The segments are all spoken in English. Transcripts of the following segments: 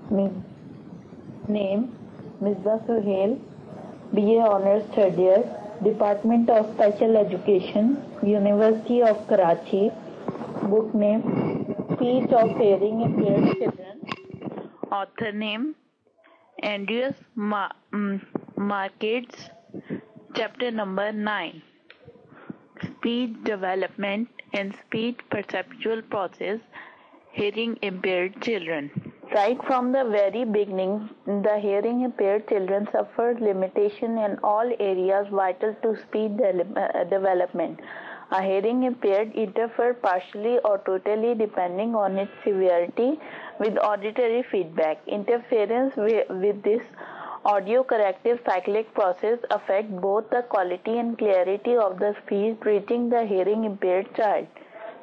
Me- Name Mirza Suhail, BA Honours Third Year, Department of Special Education, University of Karachi. Book name Speech of Hearing Impaired Children. Author name Andreas Marquez. Chapter number 9. Speech Development and Speech Perceptual Process, Hearing Impaired Children. Right from the very beginning, the hearing impaired children suffered limitation in all areas vital to speech development. A hearing impaired interferes partially or totally depending on its severity with auditory feedback. Interference with this audio corrective cyclic process affects both the quality and clarity of the speech reaching the hearing impaired child.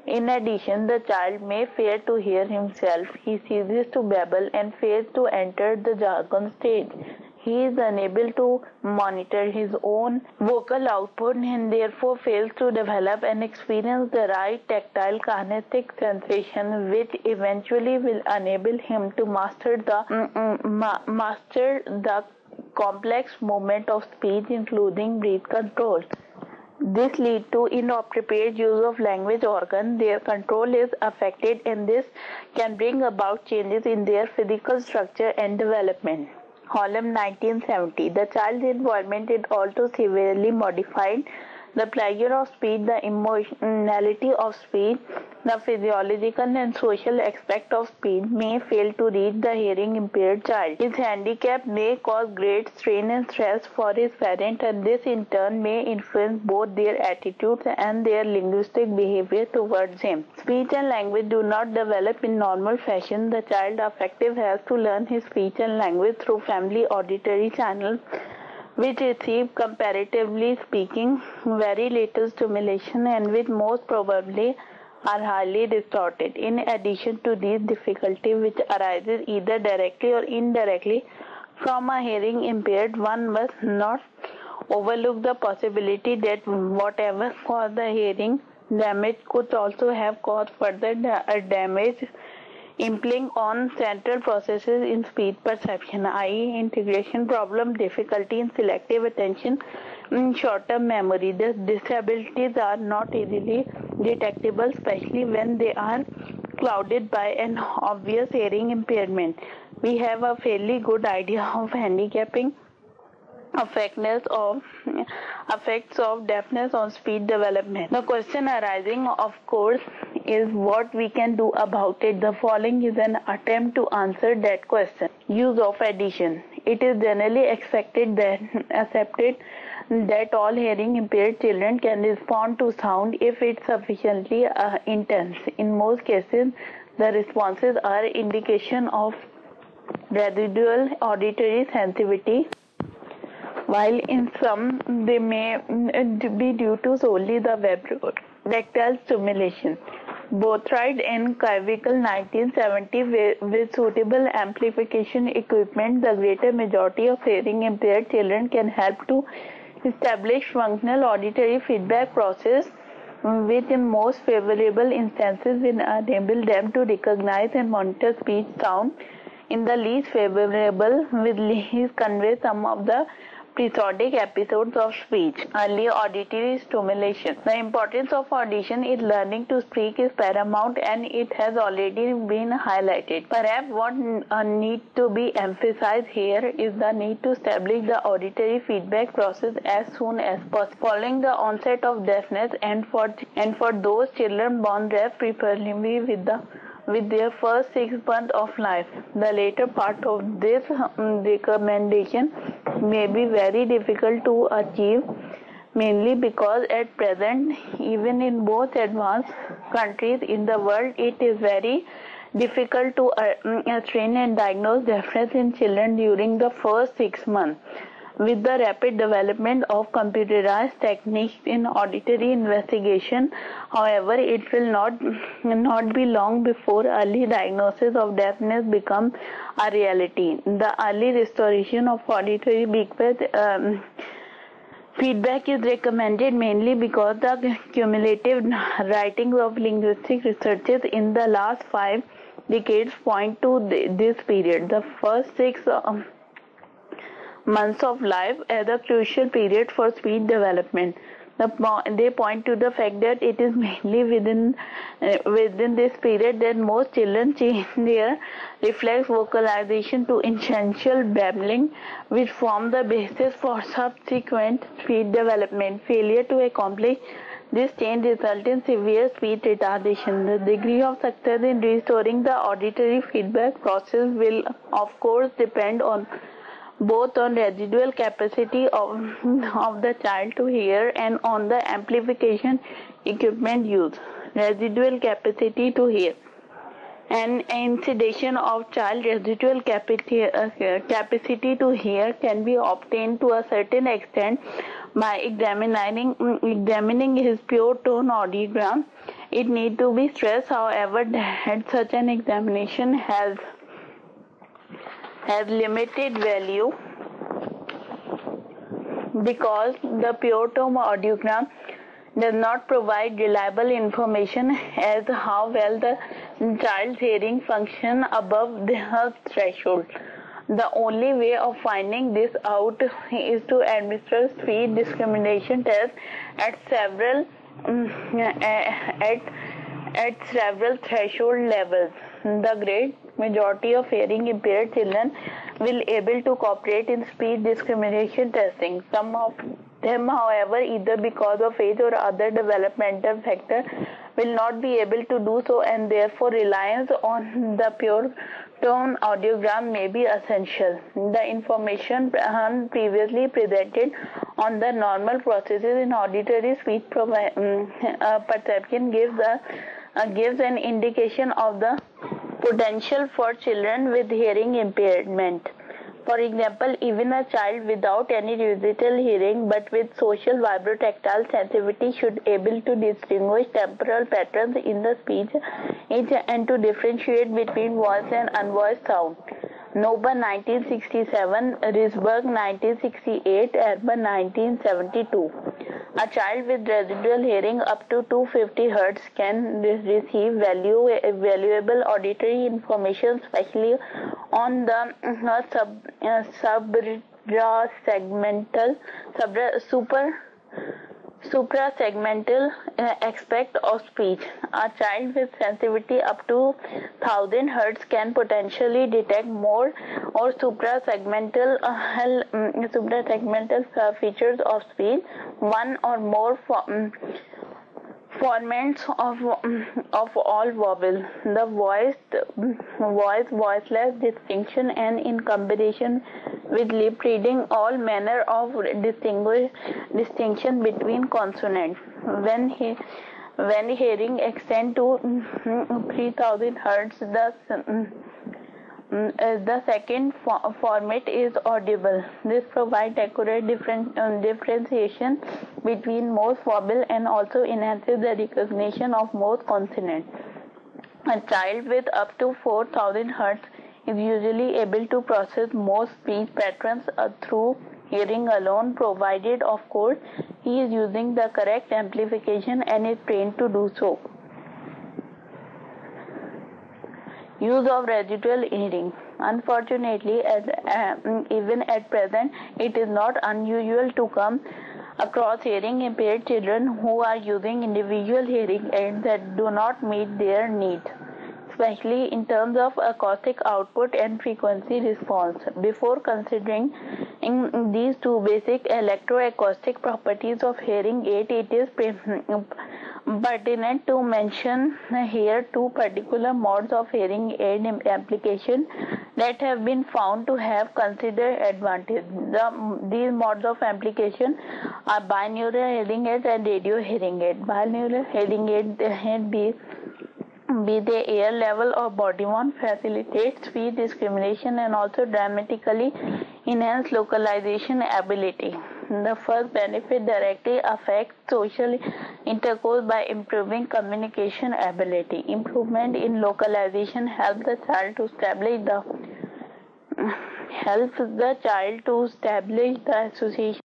In addition, the child may fail to hear himself, he ceases to babble and fails to enter the jargon stage. He is unable to monitor his own vocal output and therefore fails to develop and experience the right tactile kinesthetic sensation, which eventually will enable him to master the complex movement of speech, including breath control. This leads to inappropriate use of language organ. Their control is affected and this can bring about changes in their physical structure and development. Holm 1970. The child's involvement is also severely modified. The pleasure of speech, the emotionality of speech, the physiological and social aspect of speech may fail to reach the hearing impaired child. His handicap may cause great strain and stress for his parent, and this in turn may influence both their attitudes and their linguistic behavior towards him. Speech and language do not develop in normal fashion. The child affected has to learn his speech and language through family auditory channels, which receive, comparatively speaking, very little stimulation and which most probably are highly distorted. In addition to these difficulties, which arises either directly or indirectly from a hearing impaired, one must not overlook the possibility that whatever caused the hearing damage could also have caused further damage impinging on central processes in speech perception, i.e. integration problem, difficulty in selective attention, short-term memory. These disabilities are not easily detectable, especially when they are clouded by an obvious hearing impairment. We have a fairly good idea of handicapping effects of deafness on speech development. The question arising, of course, is what we can do about it. The following is an attempt to answer that question. Use of addition. It is generally accepted that all hearing impaired children can respond to sound if it's sufficiently intense. In most cases, the responses are indication of residual auditory sensitivity, while in some they may be due to solely the vibro-tactile stimulation. Boothroyd and Carmichael 1970 with suitable amplification equipment, the greater majority of hearing impaired children can help to establish functional auditory feedback process, which in most favorable instances will enable them to recognize and monitor speech sound. In the least favorable, will least convey some of the episodic episodes of speech. Early auditory stimulation. The importance of audition in learning to speak is paramount and it has already been highlighted. Perhaps what needs to be emphasized here is the need to establish the auditory feedback process as soon as possible. Following the onset of deafness and for those children born deaf, preferably with their first 6 months of life. The later part of this recommendation may be very difficult to achieve, mainly because at present, even in both advanced countries in the world, it is very difficult to ascertain and diagnose deafness in children during the first 6 months. With the rapid development of computerized techniques in auditory investigation, however, it will not be long before early diagnosis of deafness become a reality. The early restoration of auditory feedback is recommended mainly because the cumulative writings of linguistic researchers in the last 5 decades point to this period. The first 6 months of life as a crucial period for speech development. They point to the fact that it is mainly within this period that most children change their reflex vocalization to essential babbling, which form the basis for subsequent speech development. Failure to accomplish this change results in severe speech retardation. The degree of success in restoring the auditory feedback process will, of course, depend on both on residual capacity of the child to hear and on the amplification equipment used. Residual capacity to hear. An incidation of child residual capacity to hear can be obtained to a certain extent by examining his pure tone audiogram. It need to be stressed, however, that such an examination has limited value because the pure tone audiogram does not provide reliable information as how well the child's hearing function above the threshold. The only way of finding this out is to administer speech discrimination tests at several threshold levels. The great majority of hearing impaired children will able to cooperate in speech discrimination testing. Some of them, however, either because of age or other developmental factor, will not be able to do so, and therefore reliance on the pure tone audiogram may be essential. The information previously presented on the normal processes in auditory speech perception gives an indication of the potential for children with hearing impairment. For example, even a child without any residual hearing but with social vibrotactile sensitivity should be able to distinguish temporal patterns in the speech and to differentiate between voiced and unvoiced sound. Nober 1967, Risberg 1968, Erber 1972. A child with residual hearing up to 250 Hz can receive valuable auditory information, especially on the suprasegmental aspect of speech. A child with sensitivity up to 1000 Hz can potentially detect more or suprasegmental features of speech. One or more formats of all vowels, the voiceless distinction, and in combination with lip reading, all manner of distinction between consonants. When hearing extends to 3000 Hz, the second format is audible. This provides accurate differentiation between most vowels and also enhances the recognition of most consonants. A child with up to 4000 Hz is usually able to process most speech patterns through hearing alone, provided, of course, he is using the correct amplification and is trained to do so. Use of residual hearing. Unfortunately, even at present, it is not unusual to come across hearing impaired children who are using individual hearing aids that do not meet their needs, especially in terms of acoustic output and frequency response. Before considering these two basic electroacoustic properties of hearing aid, it is pertinent to mention here two particular modes of hearing aid application that have been found to have considered advantage. These modes of application are binaural hearing aid and radio hearing aid. Binaural hearing aid be they ear level or body worn, facilitates speech discrimination and also dramatically enhance localization ability. The first benefit directly affects social intercourse by improving communication ability. Improvement in localization helps the child to establish the association